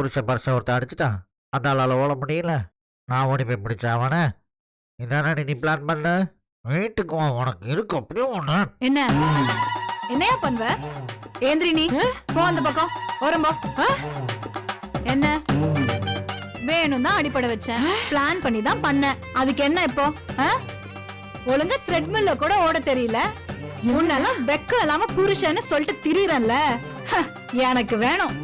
புருஷன் பரிசை ஒருத்தன் அடிச்சிட்டான். அந்த ஆளால் ஓட முடியல. நான் ஓடி போய் பிடிச்சேன் அவனை. இதானே நீ பிளான் பண்ண? வீட்டுக்கு வா, உனக்கு இருக்கு அப்படியே ஒன்று. என்ன என்னையா பண்ணுவ? ஏந்திரி நீ போ அந்த பக்கம் ஓரம்போ. என்ன வேணும் தான் அடிப்படை வச்சேன், பிளான் பண்ணி தான் பண்ணேன். அதுக்கு என்ன இப்போ? ஒழுங்கா த்ரெட்மில்ல கூட ஓட தெரியல. முன்னெல்லாம் வெக்கம் இல்லாம புருஷன்னு சொல்லிட்டு திரியறல்ல. எனக்கு வேணும்.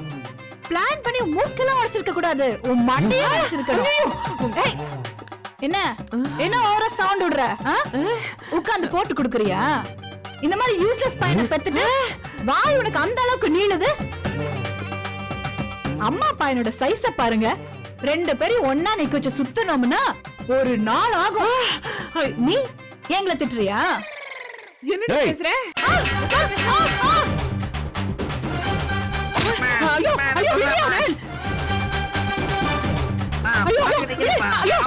பிளான் பண்ணி மூக்கெல்லாம் உடைச்சிருக்க கூடாது, உன் மண்டையா உடைச்சிருக்கணும். என்ன என்ன ஓவரா சவுண்ட் விடுற? உட்கார்ந்து போட்டு குடுக்குறியா? இந்த மாதிரி யூஸ்லெஸ் பையனை பெத்துட்டு வாய் உனக்கு அந்த அளவுக்கு நீளுது. அம்மா பையனோட சைஸ பாருங்க. 2 பேரும் ஒன்னா நிக்க வச்சு சுத்தணும்னா ஒரு நாள் ஆகும். நீ எங்களை திட்டுறியா? என்ன பேசுற? ஐயோ ஐயோ ஐயோ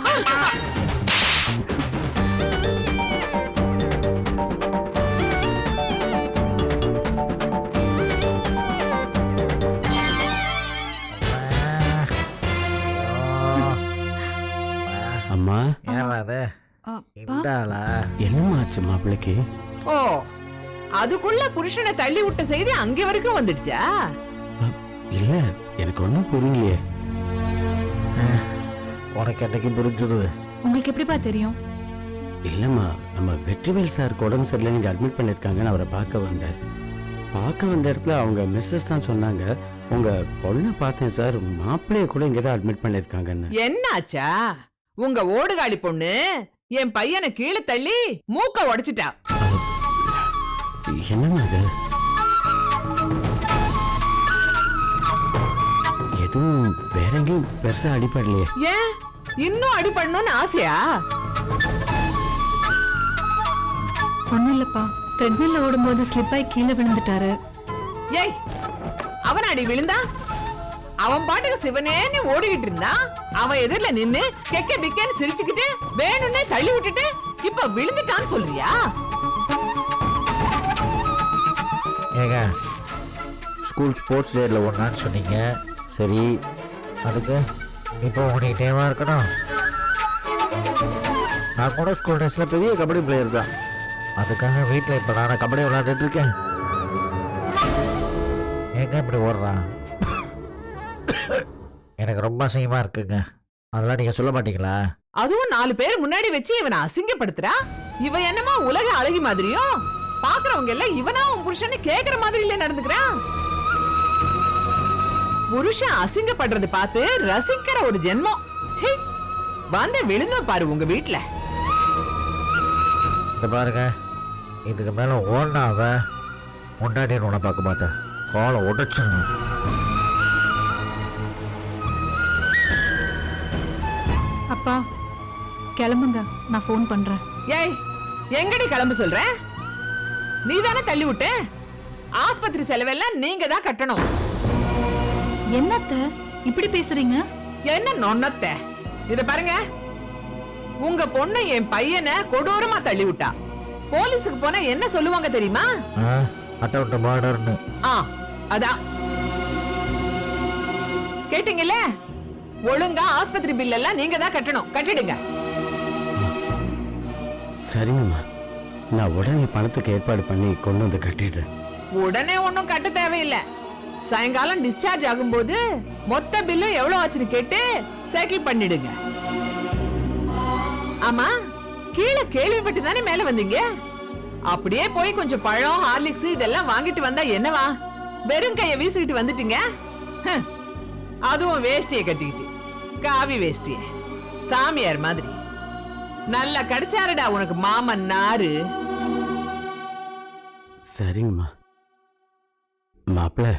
அம்மா, ஏறாது இந்த ஆளா? என்னம்மா ஆச்சு மாப்பிள்ளைக்கு? ஓ, அதுக்குள்ள புருஷனை தள்ளி விட்ட செய்தி அங்க வரைக்கும் வந்துடுச்சா? இல்ல, எனக்கு ஒன்னும் புரியலையே. உனக்கு என்னைக்கு புரிஞ்சது? உங்களுக்கு எப்படிப்பா தெரியும்? இல்லம்மா, நம்ம வெற்றிவேல் சாருக்கு உடம்பு சரியில்லை, நீங்க அட்மிட் பண்ணிருக்காங்கன்னு அவரை பார்க்க வந்தேன். பார்க்க வந்த இடத்துல அவங்க மிஸ்ஸஸ் தான் சொன்னாங்க, உங்க பொண்ணை பார்த்தேன் சார், மாப்பிள்ளைய கூட இங்கதான் அட்மிட் பண்ணிருக்காங்கன்னு. என்னாச்சா? உங்க ஓடுகாலி பொண்ணு என் பையனை கீழே தள்ளி மூக்க உடைச்சிட்டா. என்னம்மா அது? எதுவும் வேற எங்கேயும் பெருசா அடிப்படலையே. ஏன் இன்னும் அடிபடணும்னு ஆசையா? ஒண்ணும் இல்லப்பா, த்ரெட்மில்ல ஓடும்போது ஸ்லிப் ஆகி கீழே விழுந்துட்டாரு. ஏய், அவன் அடி விழுந்தா? அவன் பாட்டுக்கு சிவனேன்னு ஓடிக்கிட்டு இருந்தா, அவன் எதிரில நின்னு கெக்க பிக்கன்னு சிரிச்சுக்கிட்டு வேணும்னே தள்ளி விட்டுட்டு இப்ப விழுந்துட்டான்னு சொல்றியா? ஏங்க, ஸ்கூல் ஸ்போர்ட்ஸ் டேல ஒன்றான்னு சொன்னீங்க. சரி, அதுக்கு இப்போ ஓடிக்கிட்டேவா இருக்கணும்? நான் கூட ஸ்கூல் டேஸில் பெரிய கபடி பிளேயர் தான். அதுக்காக வீட்டில் இப்போ நான் கபடி விளையாண்டுட்டு இருக்கேன். ஏங்க இப்படி ஓடுறான்? எனக்கு ரொம்ப அசிங்கமாக இருக்குங்க. அதெல்லாம் நீங்கள் சொல்ல மாட்டீங்களா? அதுவும் 4 பேர் முன்னாடி வச்சு இவனை அசிங்கப்படுத்துறா. இவன் என்னமா உலக அழகி மாதிரியும் பாக்குறவங்க எல்லாம் இவனா உன் புருஷன்னு கேக்குற மாதிரி இல்ல நடந்துக்கிறான். புருஷன் அசிங்கப்படுறது பார்த்து ரசிக்கிற ஒரு ஜென்மம். சீ, வந்து விழுந்தோம் பாரு உங்க வீட்டுல. இந்த பாருங்க, இதுக்கு மேலே ஓடினாவ முன்னாடி உன்னை பார்க்க மாட்டேன், காலை உடைச்சிருவேன். அப்பா கிளம்புங்க, நான் ஃபோன் பண்றேன். ஏய், எங்கடி கிளம்ப சொல்ற? நீ தானே தள்ளி விட்ட. ஆஸ்பத்திரி செலவெல்லாம் நீங்க தான் கட்டணும். என்னத்த இப்படி பேசுறீங்க? என்ன நொன்னத்த? இத பாருங்க, உங்க பொண்ணு என் பையனை கொடூரமா தள்ளி விட்டா. போலீஸுக்கு போனா என்ன சொல்லுவாங்க தெரியுமா? அட்டவுண்ட் மர்டர்னு. அதான் கேட்டீங்கல்ல. ஒழுங்கா ஆஸ்பத்திரி பில் எல்லாம் நீங்க தான் கட்டணும், கட்டிடுங்க. சரிங்கம்மா, நான் உடனே பணத்துக்கு ஏற்பாடு பண்ணி கொண்டு வந்து கட்டிடுறேன். உடனே ஒண்ணும் கட்ட தேவையில்லை. சாயங்காலம் டிஸ்சார்ஜ் ஆகும்போது மொத்த பில்லும் எவ்வளவு ஆச்சுன்னு கேட்டு செட்டில் பண்ணிடுங்க. ஆமா, கீழே கேள்விப்பட்டு தானே மேல வந்தீங்க. அப்படியே போய் கொஞ்சம் பழம், ஹார்லிக்ஸ் இதெல்லாம் வாங்கிட்டு வந்தா என்னவா? வெறும் கைய வீசிக்கிட்டு வந்துட்டீங்க. அதுவும் வேஷ்டியை கட்டிக்கிட்டு, காவி வேஷ்டிய, சாமியார் மாதிரி. நல்லா கிடைச்சாருடா உனக்கு மாமன் நாரு. சரிங்கம்மா, மாப்பிள்ள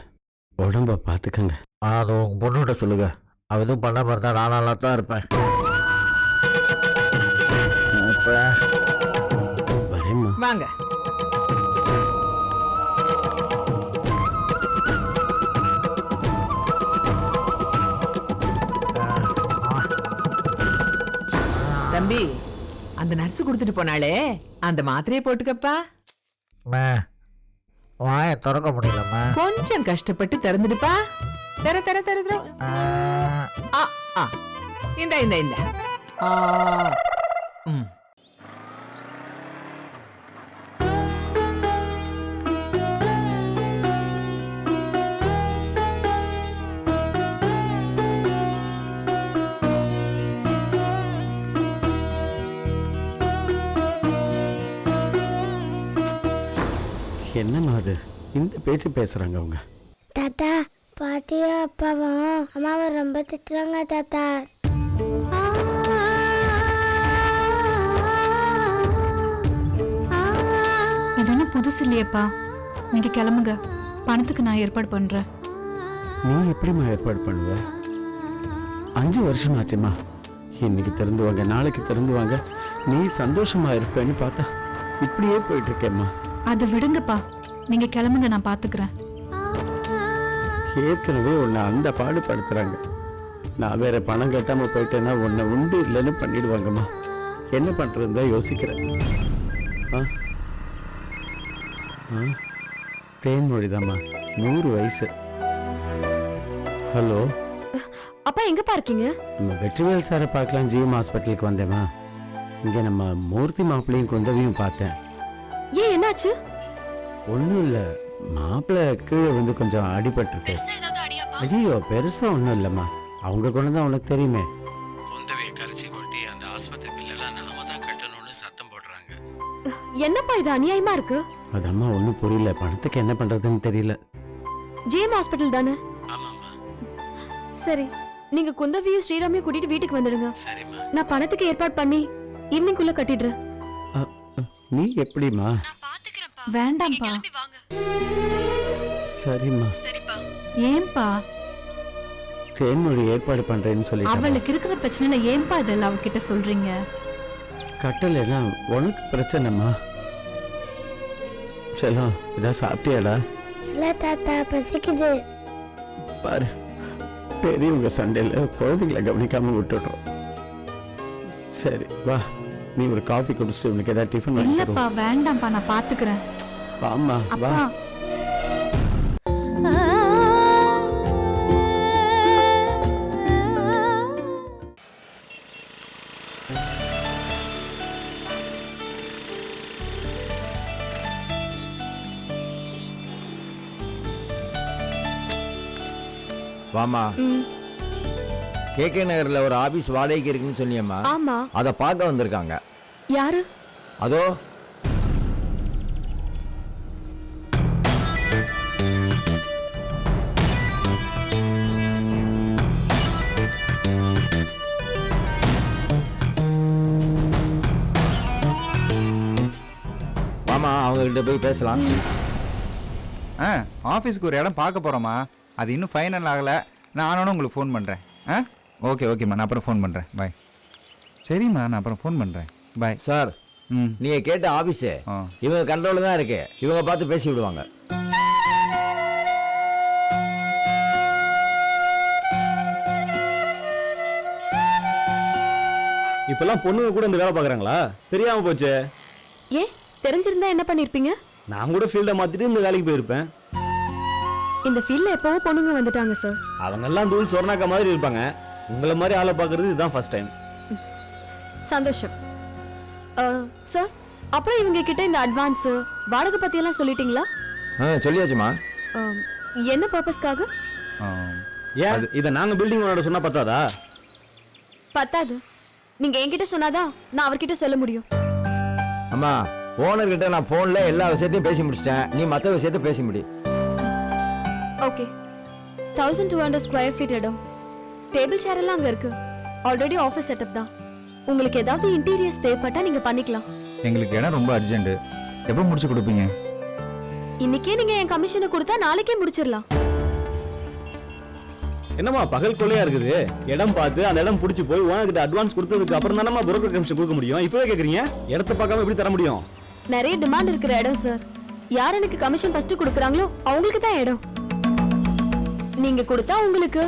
உடம்ப பாத்துக்கங்க. அது உங்க பொண்ணுகிட்ட சொல்லுங்க, அவ எதுவும் பண்ணாம இருந்தா நான் நல்லா தான் இருப்பேன். வரேம்மா. வாங்க. தம்பி, அந்த நர்ஸ் கொடுத்துட்டு போனாலே அந்த மாத்திரையை போட்டுக்கப்பா. வாய திறக்க முடியலம்மா. கொஞ்சம் கஷ்டப்பட்டு திறந்துடுப்பா. தர தர தர தர ஆ ஆ இந்த இந்த இந்த ஆ ம் என்னம்மா அது இந்த பேச்சு பேசுறாங்க அவங்க. தாத்தா பாட்டியும் அப்பாவும் அம்மாவை ரொம்ப திட்டுறாங்க தாத்தா. இது ஒன்றும் புதுசு இல்லையேப்பா. நீங்க கிளம்புங்க, பணத்துக்கு நான் ஏற்பாடு பண்றேன். நீ எப்படிம்மா ஏற்பாடு பண்ணுவ? 5 வருஷம் ஆச்சுமா. இன்னைக்கு திறந்துவாங்க, நாளைக்கு திறந்துவாங்க, நீ சந்தோஷமா இருப்பேன்னு பார்த்தா இப்படியே போயிட்டு இருக்கேம்மா. அதை விடுங்கப்பா, நீங்க கிளம்புங்க, நான் பாத்துக்கிறேன். ஏற்கனவே உன்னை அந்த பாடுபடுத்துறாங்க. நான் வேற பணம் கட்டாம போயிட்டேன்னா உன்னை உண்டு இல்லைன்னு பண்ணிடுவாங்கம்மா. என்ன பண்றதுன்னு தான் யோசிக்கிறேன். தேன்மொழிதாம்மா, 100 வயசு. ஹலோ அப்பா எங்கப்பா இருக்கீங்க? நம்ம வெற்றிவேல் சாரை பார்க்கலாம் ஜிஎம் ஹாஸ்பிட்டலுக்கு வந்தேம்மா. இங்கே நம்ம மூர்த்தி மாப்பிள்ளையும் குந்தவியும் பார்த்தேன். ஏன் என்னாச்சு? ஒன்றும் இல்லை, மாப்பிள்ளை கீழே வந்து கொஞ்சம் அடிபட்டிருக்கு. ஐயோ பெருசா ஒன்றும் இல்லைம்மா. அவங்க கொண்டு தான் உனக்கு தெரியுமே. குந்தவியை கரைச்சி கொட்டி அந்த ஆஸ்பத்திரி பில்லெல்லாம் நாம தான் கட்டணும்னு சத்தம் போடுறாங்க. என்னப்பா இது அநியாயமா இருக்கு? அதம்மா ஒன்றும் புரியல, பணத்துக்கு என்ன பண்றதுன்னு தெரியல. ஜிஎம் ஹாஸ்பிட்டல் தானே? ஆமாம்மா. சரி, நீங்க குந்தவியும் ஸ்ரீராமையும் கூட்டிட்டு வீட்டுக்கு வந்துடுங்க. சரிம்மா. நான் பணத்துக்கு ஏற்பாடு பண்ணி ஈவினிங்குள்ள கட்டிடுறேன். நீ எப்படிம்மா? வேண்டாம்ப்பா. சரிம்மா. ஏன்பா? தேன்மொழி ஏற்பாடு பண்றேன்னு சொல்லிட்டு அவளுக்கு இருக்கிற பிரச்சனைல ஏன்பா இதெல்லாம் அவகிட்ட சொல்றீங்க? கட்டலைன்னா உனக்கு பிரச்சனைம்மா. செல்லம், இதான் சாப்பிட்டியாடா? இல்ல தாத்தா, பசிக்குது. பாரு, பெரியவங்க சண்டையில குழந்தைங்களை கவனிக்காம விட்டுட்டோம். சரி வா, நீ ஒரு காஃபி குடிச்சிட்டு உனக்கு ஏதாவது டிஃபன் வாங்கி இல்லப்பா, வேண்டாம்ப்பா, நான் பாத்துக்கிறேன். வாம்மா வா. அப்பா, வாமா. கேகே நகர்ல ஒரு ஆபீஸ் வாடகைக்கு இருக்குன்னு சொன்னியம்மா. ஆமா. அத பார்க்க வந்திருக்காங்க. யாரு? அதோ வாமா, அவங்க கிட்ட போய் பேசலாம். ஆஃபீஸ்க்கு ஒரு இடம் பார்க்க போகிறோம்மா. அது இன்னும் ஃபைனல் ஆகலை. நான் ஆனோன்னு உங்களுக்கு ஃபோன் பண்ணுறேன். ஓகே ஓகேம்மா, நான் அப்புறம் ஃபோன் பண்ணுறேன். பாய். சரிம்மா, நான் அப்புறம் ஃபோன் பண்ணுறேன். பாய். சார், நீங்க கேட்ட ஆபீஸு இவங்க கண்ட்ரோல தான் இருக்கு. இவங்க பார்த்து பேசி விடுவாங்க. இப்பெல்லாம் பொண்ணுங்க கூட இந்த வேலை பார்க்குறாங்களா? தெரியாம போச்சே. ஏன் தெரிஞ்சிருந்தா என்ன பண்ணிருப்பீங்க? நான் கூட ஃபீல்டை மாத்திட்டு இந்த வேலைக்கு போயிருப்பேன். இந்த ஃபீல்ட்ல எப்பவோ பொண்ணுங்க வந்துட்டாங்க சார். அவங்க எல்லாம் தூள் சொர்ணாக்கா மாதிரி இருப்பாங்க. உங்களை மாதிரி ஆளை பார்க்கறது இதுதான் ஃபர்ஸ்ட் டைம். சந்தோஷம் சார். அப்புறம் இவங்க கிட்ட இந்த அட்வான்ஸ் வாடகை பத்தி எல்லாம் சொல்லிட்டீங்களா? சொல்லியாச்சுமா. என்ன பர்பஸ்க்காக? ஏன் இதை நாங்க பில்டிங் ஓனரோட சொன்னா பத்தாதா? பத்தாது. நீங்க என்கிட்ட சொன்னாதான் நான் அவர்கிட்ட சொல்ல முடியும். அம்மா, ஓனர் கிட்ட நான் போன்ல எல்லா விஷயத்தையும் பேசி முடிச்சிட்டேன். நீ மற்ற விஷயத்தை பேசி முடி. ஓகே. 1200 ஸ்கொயர் ஃபீட் இடம். டேபிள் சேர் எல்லாம் அங்க இருக்கு. ஆல்ரெடி ஆஃபீஸ் செட்டப் தான். உங்களுக்கு ஏதாவது இன்டீரியர்ஸ் தேவைப்பட்டா நீங்க பண்ணிக்கலாம். எங்களுக்கு இடம் ரொம்ப அர்ஜென்ட். எப்போ முடிச்சு கொடுப்பீங்க? இன்னைக்கே நீங்க என் கமிஷனை கொடுத்தா நாளைக்கே முடிச்சிடலாம். என்னம்மா பகல் கொள்ளையா இருக்குது? இடம் பார்த்து அந்த இடம் பிடிச்சி போய் ஓனர்கிட்ட அட்வான்ஸ் கொடுத்ததுக்கு அப்புறம் தானம்மா புரோக்கர் கமிஷன் கொடுக்க முடியும். இப்பவே கேக்குறீங்க? இடத்தை பார்க்காம எப்படி தர முடியும்? நிறைய டிமாண்ட் இருக்கிற இடம் சார். யார் எனக்கு கமிஷன் ஃபர்ஸ்ட் கொடுக்குறாங்களோ அவங்களுக்கு தான் இடம். நீங்க கொடுத்தா உங்களுக்கு,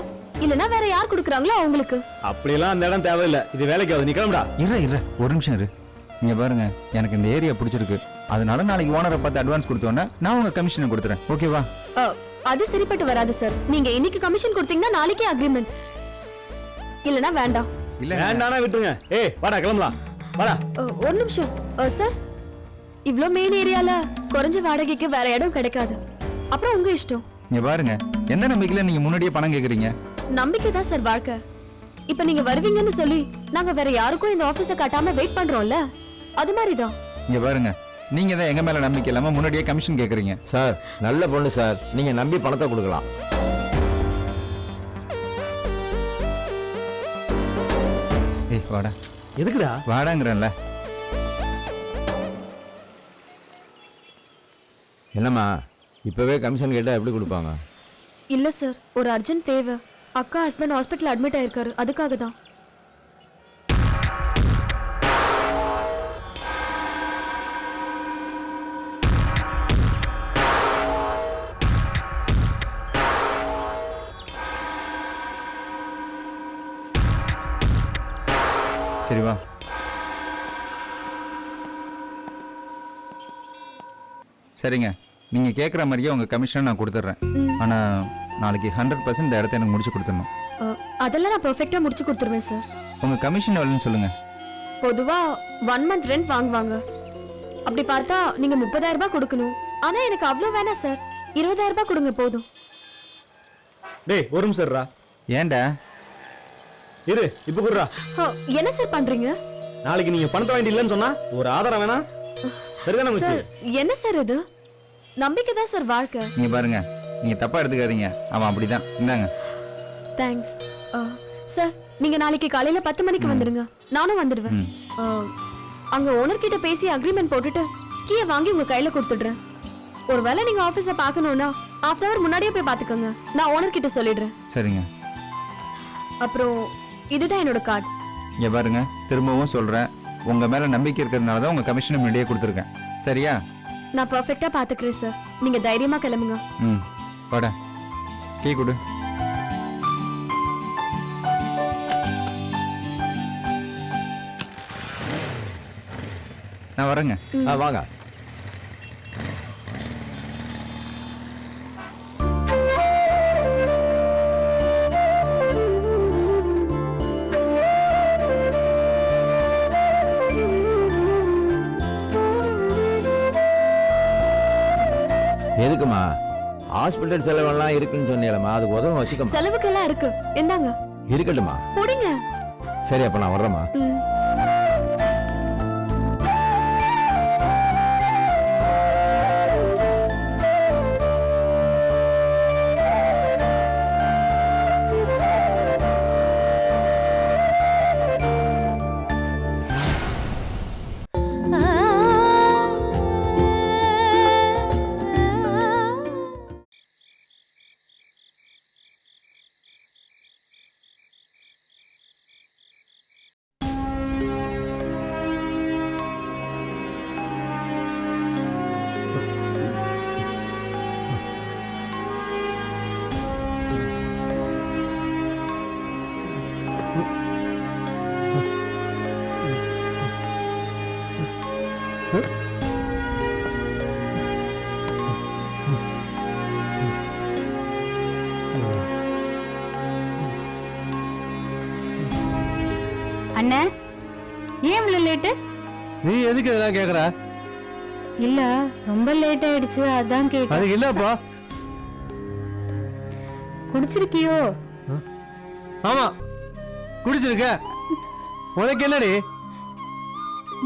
இல்லனா வேற யார் கொடுக்குறாங்களோ அவங்களுக்கு. அப்படியெல்லாம் அந்த இடம் தேவையில்லை. இது வேலைக்கு ஆகுது. நீ கிளம்புடா. இல்ல ஒரு நிமிஷம் இரு. இங்க பாருங்க, எனக்கு இந்த ஏரியா பிடிச்சிருக்கு. அதனால நாளைக்கு ஓனரை பார்த்து அட்வான்ஸ் கொடுத்தோன்னே நான் உங்க கமிஷனை கொடுத்துறேன். ஓகேவா? அது சரிப்பட்டு வராது சார். நீங்க இன்னைக்கு கமிஷன் கொடுத்தீங்கன்னா நாளைக்கே அக்ரிமெண்ட், இல்லனா வேண்டாம். இல்ல வேண்டானா விட்டுருங்க. ஏய் வாடா கிளம்பலாம் வாடா. ஒரு நிமிஷம் சார், இவ்ளோ மெயின் ஏரியால குறைஞ்ச வாடகைக்கு வேற இடம் கிடைக்காது. அப்புறம் உங்க இஷ்டம். இங்க பாருங்க, எந்த நம்பிக்கையில நீங்க முன்னாடியே பணம் கேக்குறீங்க? நம்பிக்கை தான் சார் வாழ்க்கை. இப்ப நீங்க வருவீங்கன்னு சொல்லி நாங்க வேற யாருக்கும் இந்த ஆபீஸ காட்டாம வெயிட் பண்றோம்ல, அது மாதிரிதான். இங்க பாருங்க, நீங்க தான் எங்க மேல நம்பிக்கை இல்லாம முன்னாடியே கமிஷன் கேக்குறீங்க. சார் நல்ல பொண்ணு சார், நீங்கள் நம்பி பணத்தை கொடுக்கலாம். ஏய் வாடா. எதுக்குடா? வாடாங்கிறேன்ல. என்னம்மா இப்போவே கமிஷன் கேட்டால் எப்படி கொடுப்பாங்க? இல்ல சார், ஒரு அர்ஜென்ட் தேவை. அக்கா ஹஸ்பண்ட் ஹாஸ்பிட்டல் அட்மிட் ஆயிருக்காரு, அதுக்காக தான். சரி வா. சரிங்க, நீங்க கேக்குற மாதிரியே உங்க கமிஷனை நான் கொடுத்துட்றேன். ஆனா நாளைக்கு 100% இந்த இடத்த எனக்கு முடிச்சு கொடுத்துடணும். அதெல்லாம் நான் பெர்ஃபெக்ட்டா முடிச்சு கொடுத்துருவேன் சார். உங்க கமிஷன் எவ்வளோன்னு சொல்லுங்க. பொதுவா 1 மந்த் ரெண்ட் வாங்குவாங்க. அப்படி பார்த்தா நீங்க 30,000 ரூபாய் கொடுக்கணும். ஆனா எனக்கு அவ்வளவு வேணாம் சார், 20,000 ரூபாய் கொடுங்க போதும். டேய் ஒரு நிமிஷம் இருடா. ஏன்டா? இரு இப்ப குடுறா. என்ன சார் பண்றீங்க? நாளைக்கு நீங்க பணத்தை வாங்கி இல்லைன்னு சொன்னா ஒரு ஆதாரம் வேணா? சரிதானே மச்சி? சார் என்ன சார் இது? நம்பிக்கை தான் சார் வாழ்க்கை. நீங்க பாருங்க, நீங்க தப்பா எடுத்துக்காதீங்க, அவன் அப்படிதான். இந்தாங்க. Thanks sir. நீங்க நாளைக்கு காலையில 10 மணிக்கு வந்துடுங்க, நானும் வந்துடுவேன். அங்க ஓனர் கிட்ட பேசி அக்ரிமெண்ட் போட்டுட்டு கீயை வாங்கி உங்க கையில கொடுத்துடுறேன். ஒருவேளை நீங்க ஆபீஸ பார்க்கணும்னா 1/2 hour முன்னாடியே போய் பாத்துக்கோங்க, நான் ஓனர் கிட்ட சொல்லிடுறேன். சரிங்க. அப்புறம் இதுதான் என்னோட கார்டு. இங்க பாருங்க, திரும்பவும் சொல்றேன், உங்க மேல நம்பிக்கை இருக்கிறதுனால தான் உங்க கமிஷனை முன்னாடியே கொடுத்துருக்கேன். சரியா? நான் பெர்ஃபெக்ட்டா பாத்துக்கிறேன் சார், நீங்க தைரியமா கிளம்புங்க. ம் வாடா, கீ கொடு. நான் வரேங்க. வாங்க. எதுக்குமா? ஹாஸ்பிட்டல் செலவெல்லாம் இருக்குன்னு சொன்னீங்களா, அதுக்கு உதவும் வச்சுக்கமா. செலவுக்கெல்லாம் இருக்கு, இந்தாங்க. இருக்கட்டுமா. போடுங்க. சரி அப்ப நான் வர்றேம்மா. அண்ணா, ஏன் இவ்வளவு லேட்டு? நீ எதுக்கு இதெல்லாம் கேக்குற? இல்ல ரொம்ப லேட் ஆயிடுச்சு, அதான் கேட்டேன். அதுக்கு இல்லப்பா. குடிச்சிருக்கியோ? ஆமா குடிச்சிருக்க. உனக்கு என்னடி?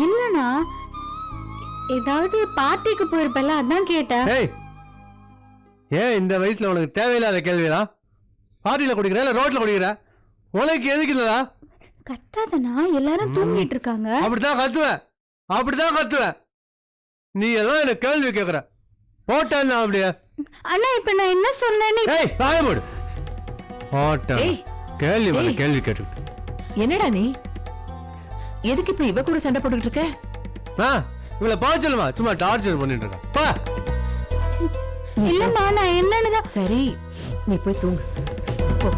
இல்லனா ஏதாவது பார்ட்டிக்கு போயிருப்பல, அதான் கேட்டேன். ஏய், ஏன் இந்த வயசுல உனக்கு தேவையில்லாத கேள்விலாம்? பார்ட்டியில குடிக்கிற இல்ல ரோட்ல குடிக்கிற? உனக்கு எதுக்கு இல்லடா? கத்தாதனா, எல்லாரும் தூங்கிட்டு இருக்காங்க. அப்படித்தான் கத்துவேன், அப்படித்தான் கத்துவேன். நீ ஏதோ என்ன கேள்வி கேக்குற, போட்டேன் அப்படியே. அண்ணா இப்ப நான் என்ன சொன்னேன்னு? ஏய் வாய மூடு. போட்டேன் ஏய், கேள்வி மேல ஏய். கேள்வி கேட்டுக்கிட்டு. என்னடா நீ? எதுக்கு இப்ப இவ கூட சண்டை போட்டுக்கிட்டு இருக்க? இவளை பா சொல்லுமா, சும்மா டார்ச்சர் பண்ணிட்டு இருக்கா. பா. இல்லம்மா, நான் என்னன்னு சரி, நீ போய் தூங்கு. போ.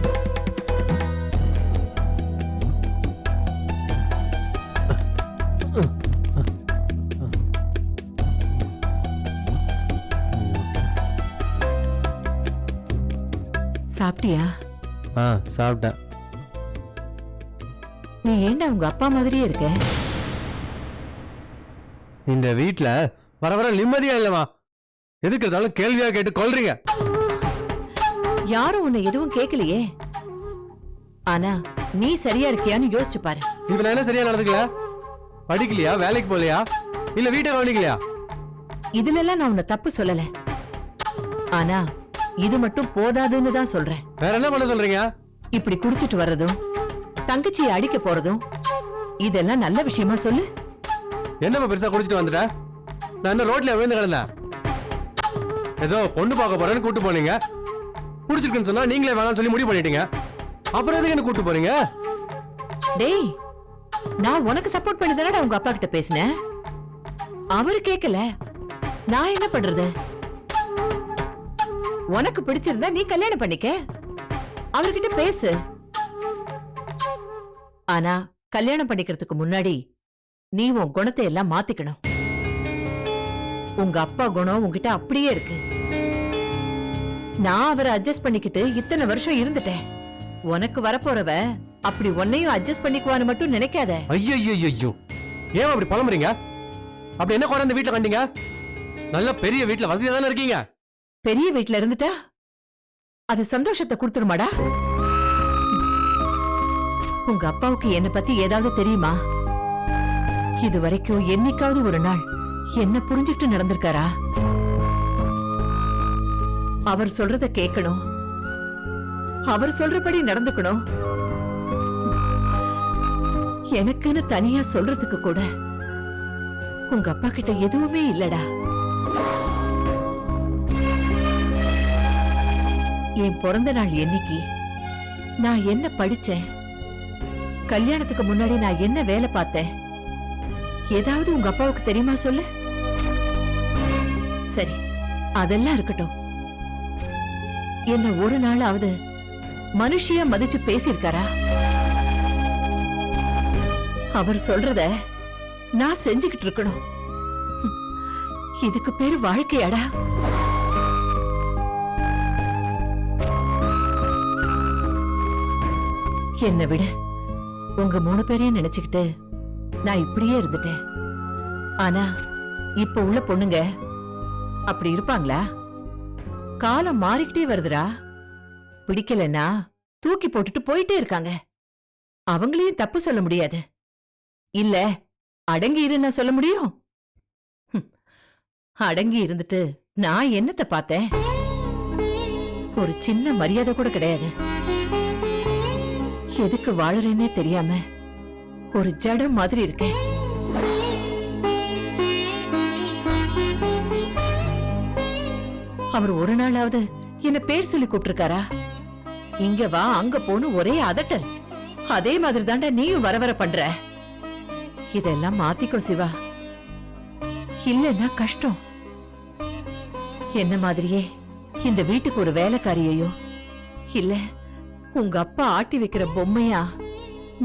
சாப்பிட்டியா? சாப்பிட்டேன். நீ ஏண்டா உங்க அப்பா மாதிரியே இருக்க? இந்த வீட்ல வர வர நிம்மதியா இல்லமா, எதுக்கு இருந்தாலும் கேள்வியா கேட்டு கொல்றீங்க. யாரும் உன்னை எதுவும் கேட்கலையே, ஆனா நீ சரியா இருக்கியான்னு யோசிச்சு பாரு. இப்ப நான் என்ன சரியா நடந்துக்கல? படிக்கலையா, வேலைக்கு போகலையா, இல்ல வீட்டை கவனிக்கலையா? இதுல எல்லாம் நான் உன்னை தப்பு சொல்லல, ஆனா இது மட்டும் போதாதுன்னு தான் சொல்றேன். வேற என்ன பண்ண சொல்றீங்க? இப்படி குடிச்சிட்டு வர்றதும் தங்கச்சியை அடிக்க போறதும் இதெல்லாம் நல்ல விஷயமா சொல்லு. என்னப்பா பெருசா குடிச்சிட்டு வந்துட்டேன்? நான் என்ன ரோட்ல விழுந்து கிடந்தேன்? ஏதோ பொண்ணு பார்க்க போறேன்னு கூட்டு போனீங்க, குடிச்சிருக்குன்னு சொன்னா நீங்களே வேணாம்னு சொல்லி முடிவு பண்ணிட்டீங்க. அப்புறம் எதுக்கு என்ன கூட்டு போறீங்க? டேய், நான் உனக்கு சப்போர்ட் பண்ணி தானடா உங்க அப்பா கிட்ட பேசினேன். அவரு கேட்கல, நான் என்ன பண்றது? உனக்கு பிடிச்சிருந்தா நீ கல்யாணம் பண்ணிக்க, அவர்கிட்ட பேசு. ஆனா கல்யாணம் பண்ணிக்கிறதுக்கு முன்னாடி நீ உன் குணத்தை எல்லாம் மாத்திக்கணும். உங்க அப்பா குணம் உன்கிட்ட அப்படியே இருக்கு. நான் அவரை அட்ஜஸ்ட் பண்ணிக்கிட்டு இத்தனை வருஷம் இருந்துட்டேன். உனக்கு வரப்போறவ அப்படி உன்னையும் அட்ஜஸ்ட் பண்ணிக்குவான்னு மட்டும் நினைக்காத. ஐயோ, ஏன் அப்படி புலம்புறீங்க? அப்படி என்ன குறை இந்த வீட்டுல கண்டீங்க? நல்ல பெரிய வீட்டுல வசதியா தானே இருக்கீங்க. பெரிய வீட்ல இருந்துட்டா அது சந்தோஷத்தை கொடுத்துருமாடா? உங்க அப்பாவுக்கு என்ன பத்தி ஏதாவது தெரியுமா? இது வரைக்கும் என்னைக்காவது ஒரு நாள் என்ன புரிஞ்சுக்கிட்டு நடந்திருக்காரா? அவர் சொல்றத கேட்கணும், அவர் சொல்றபடி நடந்துக்கணும். எனக்குன்னு தனியா சொல்றதுக்கு கூட உங்க அப்பா கிட்ட எதுவுமே இல்லடா. என் பிறந்த நாள் என்னைக்கு, நான் என்ன படிச்சேன், கல்யாணத்துக்கு முன்னாடி நான் என்ன வேலை பார்த்தேன், ஏதாவது உங்க அப்பாவுக்கு தெரியுமா சொல்லு? சரி, அதெல்லாம் இருக்கட்டும். என்ன ஒரு நாளாவது மனுஷியா மதிச்சு பேசியிருக்காரா? அவர் சொல்றத நான் செஞ்சுக்கிட்டு இருக்கணும். இதுக்கு பேரு வாழ்க்கையாடா? என்ன விட உங்க 3 பேரையும் நினைச்சுக்கிட்டு நான் இப்படியே இருந்துட்டேன். ஆனா இப்ப உள்ள பொண்ணுங்க அப்படி இருப்பாங்களா? காலம் மாறிக்கிட்டே வருதுடா. பிடிக்கலன்னா தூக்கி போட்டுட்டு போயிட்டே இருக்காங்க. அவங்களையும் தப்பு சொல்ல முடியாது. இல்ல அடங்கி இருன்னு சொல்ல முடியும்? அடங்கி இருந்துட்டு நான் என்னத்த பார்த்தேன்? ஒரு சின்ன மரியாதை கூட கிடையாது. எதுக்கு வாழறேன்னே தெரியாம ஒரு ஜடம் மாதிரி இருக்கேன். அவர் ஒரு நாளாவது என்ன பேர் சொல்லி கூப்பிட்டிருக்காரா? இங்க வா அங்க போன்னு ஒரே அதட்டல். அதே மாதிரி தாண்டா நீயும் வர வர பண்ற. இதெல்லாம் மாத்திக்கோ சிவா, இல்லன்னா கஷ்டம். என்ன மாதிரியே இந்த வீட்டுக்கு ஒரு வேலைக்காரியையோ இல்ல உங்க அப்பா ஆட்டி வைக்கிற பொம்மையா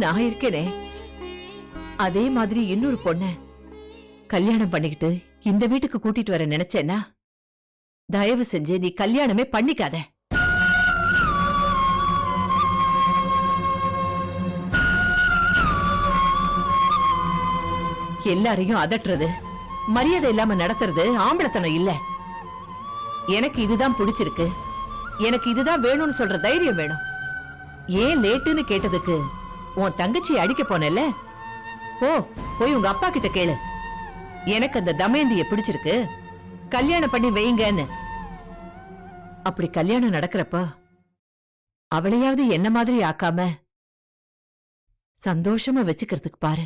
நான் இருக்கேனே, அதே மாதிரி இன்னொரு பொண்ண கல்யாணம் பண்ணிக்கிட்டு இந்த வீட்டுக்கு கூட்டிட்டு வர நினைச்சேன்னா தயவு செஞ்சு நீ கல்யாணமே பண்ணிக்காத. எல்லாரையும் அதட்டுறது, மரியாதை இல்லாம நடத்துறது ஆம்பளத்தனம் இல்ல. எனக்கு இதுதான் பிடிச்சிருக்கு, எனக்கு இதுதான் வேணும்னு சொல்ற தைரியம் வேணும். ஏன் லேட்டுன்னு கேட்டதுக்கு உன் தங்கச்சி அடிக்க போனல, போய் உங்க அப்பா கிட்ட கேளு. எனக்கு அந்த தமயந்திய பிடிச்சிருக்கு, கல்யாணம் பண்ணி வைங்கன்னு. அப்படி கல்யாணம் நடக்கிறப்ப அவளையாவது என்ன மாதிரி ஆக்காம சந்தோஷமா வச்சுக்கிறதுக்கு பாரு.